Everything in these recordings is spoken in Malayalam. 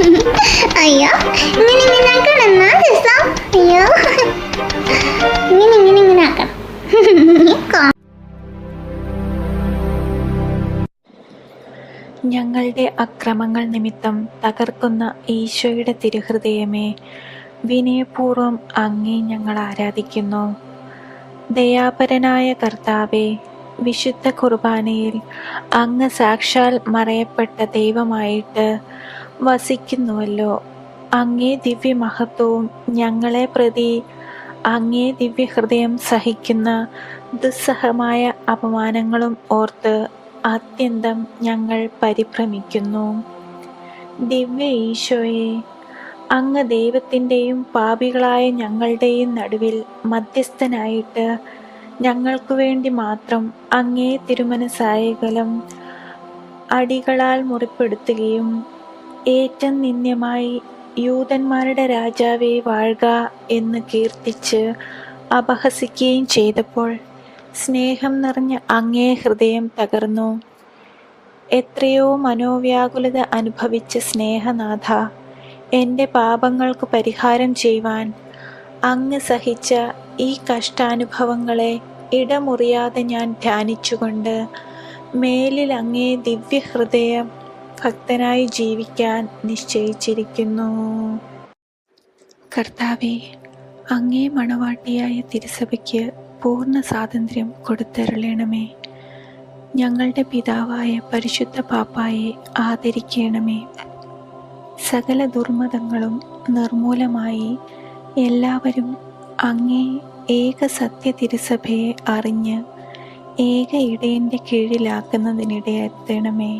അയ്യോ, ഇങ്ങനെ ആക്കണം എന്നാ രസം. അയ്യോ, ഇങ്ങനെ ആക്കണം. ഞങ്ങളുടെ അക്രമങ്ങൾ നിമിത്തം തകർക്കുന്ന ഈശോയുടെ തിരുഹൃദയമേ, വിനയപൂർവ്വം അങ്ങേ ഞങ്ങൾ ആരാധിക്കുന്നു. ദയാപരനായ കർത്താവേ, വിശുദ്ധ കുർബാനയിൽ അങ്ങ് സാക്ഷാൽ മറയപ്പെട്ട ദൈവമായിട്ട് വസിക്കുന്നുവല്ലോ. അങ്ങേ ദിവ്യമഹത്വവും ഞങ്ങളെ പ്രതി അങ്ങേ ദിവ്യഹൃദയം സഹിക്കുന്ന ദുസ്സഹമായ അപമാനങ്ങളും ഓർത്ത് അത്യന്തം ഞങ്ങൾ പരിഭ്രമിക്കുന്നു. ദിവ്യ ഈശോയെ, അങ്ങ് ദൈവത്തിൻ്റെയും പാപികളായ ഞങ്ങളുടെയും നടുവിൽ മധ്യസ്ഥനായിട്ട് ഞങ്ങൾക്കു വേണ്ടി മാത്രം അങ്ങേ തിരുമനസായകലം അടികളാൽ മുറിപ്പെടുത്തുകയും ഏറ്റവും നിന്ദ്യമായി യൂതന്മാരുടെ രാജാവേ വാഴ്ക എന്ന് കീർത്തിച്ച് അപഹസിക്കുകയും ചെയ്തപ്പോൾ സ്നേഹം നിറഞ്ഞ അങ്ങേ ഹൃദയം തകർന്നു. എത്രയോ മനോവ്യാകുലത അനുഭവിച്ച സ്നേഹനാഥ, എൻ്റെ പാപങ്ങൾക്ക് പരിഹാരം ചെയ്യുവാൻ അങ്ങ് സഹിച്ച ഈ കഷ്ടാനുഭവങ്ങളെ ഇടമുറിയാതെ ഞാൻ ധ്യാനിച്ചുകൊണ്ട് മേലിൽ അങ്ങേ ദിവ്യഹൃദയ ഭക്തനായി ജീവിക്കാൻ നിശ്ചയിച്ചിരിക്കുന്നു. കർത്താവേ, അങ്ങേ മണവാട്ടിയായ തിരുസഭയ്ക്ക് പൂർണ്ണ സ്വാതന്ത്ര്യം കൊടുത്തരുളണമേ. ഞങ്ങളുടെ പിതാവായ പരിശുദ്ധ പാപ്പായെ ആദരിക്കണമേ. സകല ദുർമതങ്ങളും നിർമൂലമായി എല്ലാവരും അങ്ങേ ഏക സത്യ തിരുസഭയെ അറിഞ്ഞ് ഏക ഇടയൻ്റെ കീഴിലാക്കുന്നതിനിടയാക്കണമേ.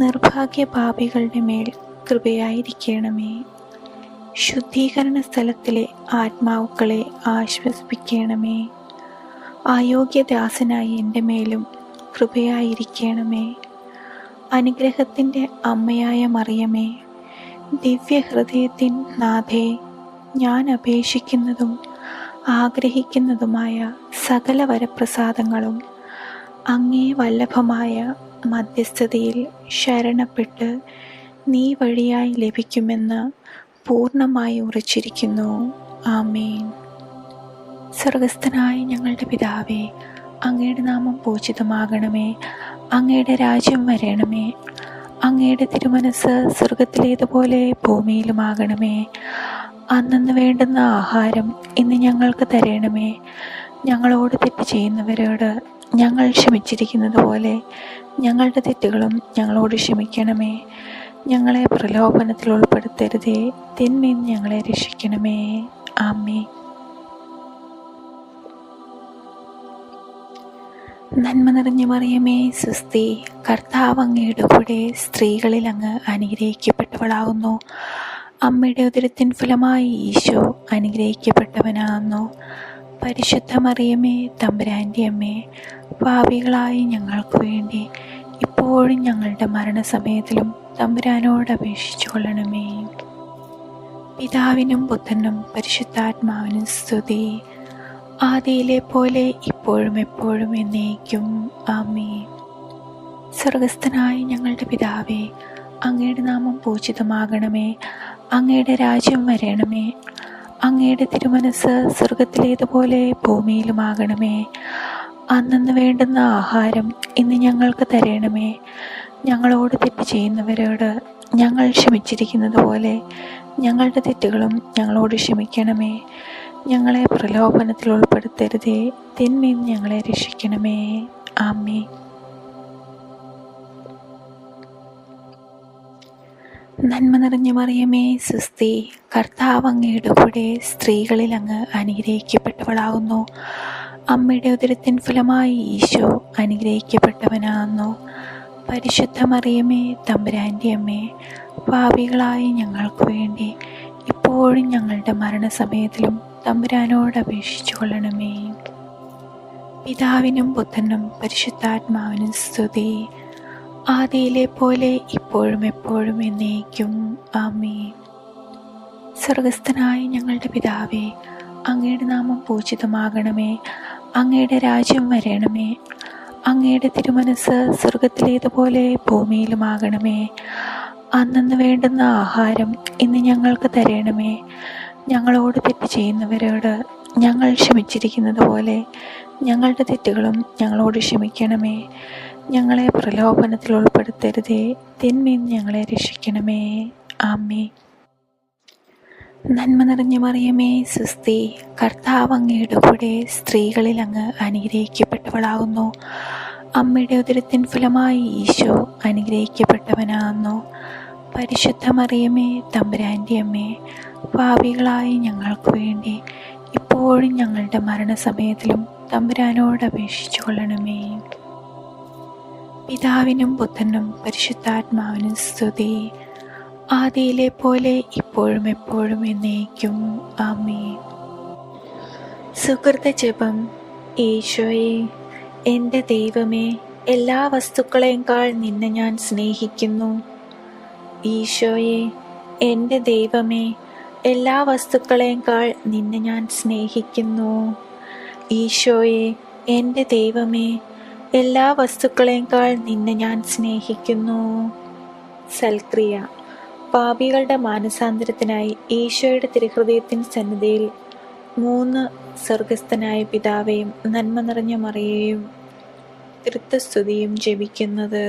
നിർഭാഗ്യ പാപികളുടെ മേൽ കൃപയായിരിക്കണമേ. ശുദ്ധീകരണ സ്ഥലത്തിലെ ആത്മാക്കളെ ആശ്വസിപ്പിക്കണമേ. അയോഗ്യദാസനായ എൻ്റെ മേലും കൃപയായിരിക്കണമേ. അനുഗ്രഹത്തിൻ്റെ അമ്മയായ മറിയമേ, ദിവ്യഹൃദയത്തിൻ നാഥേ, ഞാൻ അപേക്ഷിക്കുന്നതും ആഗ്രഹിക്കുന്നതുമായ സകല വരപ്രസാദങ്ങളും അങ്ങേ വല്ലഭമായ മധ്യസ്ഥതയിൽ ശരണപ്പെട്ട് നീ വഴിയായി ലഭിക്കുമെന്ന് പൂർണ്ണമായി ഉറച്ചിരിക്കുന്നു. ആമേൻ. സ്വർഗസ്ഥനായ ഞങ്ങളുടെ പിതാവേ, അങ്ങയുടെ നാമം പൂജിതമാകണമേ. അങ്ങയുടെ രാജ്യം വരണമേ. അങ്ങയുടെ തിരുമനസ് സ്വർഗത്തിലേതുപോലെ ഭൂമിയിലുമാകണമേ. അന്നന്ന് വേണ്ടുന്ന ആഹാരം ഇന്ന് ഞങ്ങൾക്ക് തരണമേ. ഞങ്ങളോട് തെറ്റ് ചെയ്യുന്നവരോട് ഞങ്ങൾ ക്ഷമിച്ചിരിക്കുന്നത് പോലെ ഞങ്ങളുടെ തെറ്റുകളും ഞങ്ങളോട് ക്ഷമിക്കണമേ. ഞങ്ങളെ പ്രലോഭനത്തിൽ ഉൾപ്പെടുത്തരുതേ, തിന്മയും ഞങ്ങളെ രക്ഷിക്കണമേ. ആമേൻ. നന്മ നിറഞ്ഞ മറിയമേ, സ്വസ്തി, കർത്താവ് അങ്ങയുടെ കൂടെ സ്ത്രീകളിൽ അങ്ങ് അനുഗ്രഹിക്കപ്പെട്ടവളാകുന്നു. അമ്മയുടെ ഉദരത്തിൻ ഫലമായി ഈശോ അനുഗ്രഹിക്കപ്പെട്ടവനാകുന്നു. പരിശുദ്ധ മറിയമേ, തമ്പുരാൻ്റെ അമ്മേ, പാപികളായി ഞങ്ങൾക്ക് വേണ്ടി ഇപ്പോഴും ഞങ്ങളുടെ മരണസമയത്തിലും തമ്പുരാനോട് അപേക്ഷിച്ചു കൊള്ളണമേ. പിതാവിനും പുത്രനും പരിശുദ്ധാത്മാവിനും സ്തുതി, ആദിയിലെ പോലെ ഇപ്പോഴും എപ്പോഴും എന്നേക്കും. ആമേൻ. സ്വർഗസ്ഥനായ ഞങ്ങളുടെ പിതാവേ, അങ്ങയുടെ നാമം പൂജിതമാകണമേ. അങ്ങയുടെ രാജ്യം വരണമേ. അങ്ങയുടെ തിരുമനസ് സ്വർഗത്തിലേതുപോലെ ഭൂമിയിലുമാകണമേ. അന്നന്ന് വേണ്ടുന്ന ആഹാരം ഇന്ന് ഞങ്ങൾക്ക് തരണമേ. ഞങ്ങളോട് തെറ്റ് ചെയ്യുന്നവരോട് ഞങ്ങൾ ക്ഷമിച്ചിരിക്കുന്നത് പോലെ ഞങ്ങളുടെ തെറ്റുകളും ഞങ്ങളോട് ക്ഷമിക്കണമേ. ഞങ്ങളെ പ്രലോഭനത്തിൽ ഉൾപ്പെടുത്തരുതേ, തിന്മയും ഞങ്ങളെ രക്ഷിക്കണമേ. ആമേൻ. നന്മ നിറഞ്ഞ മറിയമേ, സ്വസ്തി, കർത്താവ് അങ്ങയുടെ കൂടെ സ്ത്രീകളിൽ അങ്ങ് അനുഗ്രഹിക്കപ്പെട്ടവളാകുന്നു. അമ്മയുടെ ഉദരത്തിൻ ഫലമായി ഈശോ അനുഗ്രഹിക്കപ്പെട്ടവനാകുന്നു. പരിശുദ്ധ മറിയമേ, തമ്പുരാൻ്റെ അമ്മേ, പാപികളായി ഞങ്ങൾക്ക് വേണ്ടി ഇപ്പോഴും ഞങ്ങളുടെ മരണസമയത്തിലും തമ്പുരാനോട് അപേക്ഷിച്ചു കൊള്ളണമേ. പിതാവിനും പുത്രനും പരിശുദ്ധാത്മാവിനും സ്തുതി, ആദിയിലെ പോലെ ഇപ്പോഴും എപ്പോഴും എന്നേക്കും. ആമേൻ. സ്വർഗസ്ഥനായ ഞങ്ങളുടെ പിതാവേ, അങ്ങയുടെ നാമം പൂജിതമാകണമേ. അങ്ങയുടെ രാജ്യം വരണമേ. അങ്ങയുടെ തിരുമനസ് സ്വർഗത്തിലേതുപോലെ ഭൂമിയിലുമാകണമേ. അന്നന്ന് വേണ്ടുന്ന ആഹാരം ഇന്ന് ഞങ്ങൾക്ക് തരണമേ. ഞങ്ങളോട് തെറ്റ് ചെയ്യുന്നവരോട് ഞങ്ങൾ ക്ഷമിച്ചിരിക്കുന്നത് പോലെ ഞങ്ങളുടെ തെറ്റുകളും ഞങ്ങളോട് ക്ഷമിക്കണമേ. ഞങ്ങളെ പ്രലോഭനത്തിൽ ഉൾപ്പെടുത്തരുതേ, തിന്മയിൽ നിന്ന് ഞങ്ങളെ രക്ഷിക്കണമേ. ആമേൻ. നന്മ നിറഞ്ഞ മറിയമേ, സ്വസ്തി, കർത്താവ് അങ്ങയുടെ കൂടെ സ്ത്രീകളിൽ അങ്ങ് അനുഗ്രഹിക്കപ്പെട്ടവളാകുന്നു. അമ്മയുടെ ഉദരത്തിൻ ഫലമായി ഈശോ അനുഗ്രഹിക്കപ്പെട്ടവനാകുന്നു. പരിശുദ്ധ മറിയമേ, തമ്പുരാൻ്റെ അമ്മേ, പാപികളായ ഞങ്ങൾക്ക് വേണ്ടി ഇപ്പോഴും ഞങ്ങളുടെ മരണസമയത്തിലും തമ്പുരാനോട് അപേക്ഷിച്ചു കൊള്ളണമേ. പിതാവിനും പുത്രനും പരിശുദ്ധാത്മാവിനും സ്തുതി, ആദിയിലെ പോലെ ഇപ്പോഴും എപ്പോഴും എന്നേക്കും. ആമേൻ. സുകൃത ജപം. ഈശോയെ, എൻ്റെ ദൈവമേ, എല്ലാ വസ്തുക്കളേക്കാൾ നിന്നെ ഞാൻ സ്നേഹിക്കുന്നു. ഈശോയെ, എൻ്റെ ദൈവമേ, എല്ലാ വസ്തുക്കളേക്കാൾ നിന്നെ ഞാൻ സ്നേഹിക്കുന്നു. ഈശോയെ, എൻ്റെ ദൈവമേ, എല്ലാ വസ്തുക്കളേക്കാൾ നിന്നെ ഞാൻ സ്നേഹിക്കുന്നു. സൽക്രിയ. പാപികളുടെ മാനസാന്തരത്തിനായി ഈശോയുടെ തിരുഹൃദയത്തിൻ സന്നിധിയിൽ 3 സ്വർഗസ്ഥനായ പിതാവേയും നന്മ നിറഞ്ഞ മറിയേയും തൃത്വസ്തുതിയും ജപിക്കുന്നത്.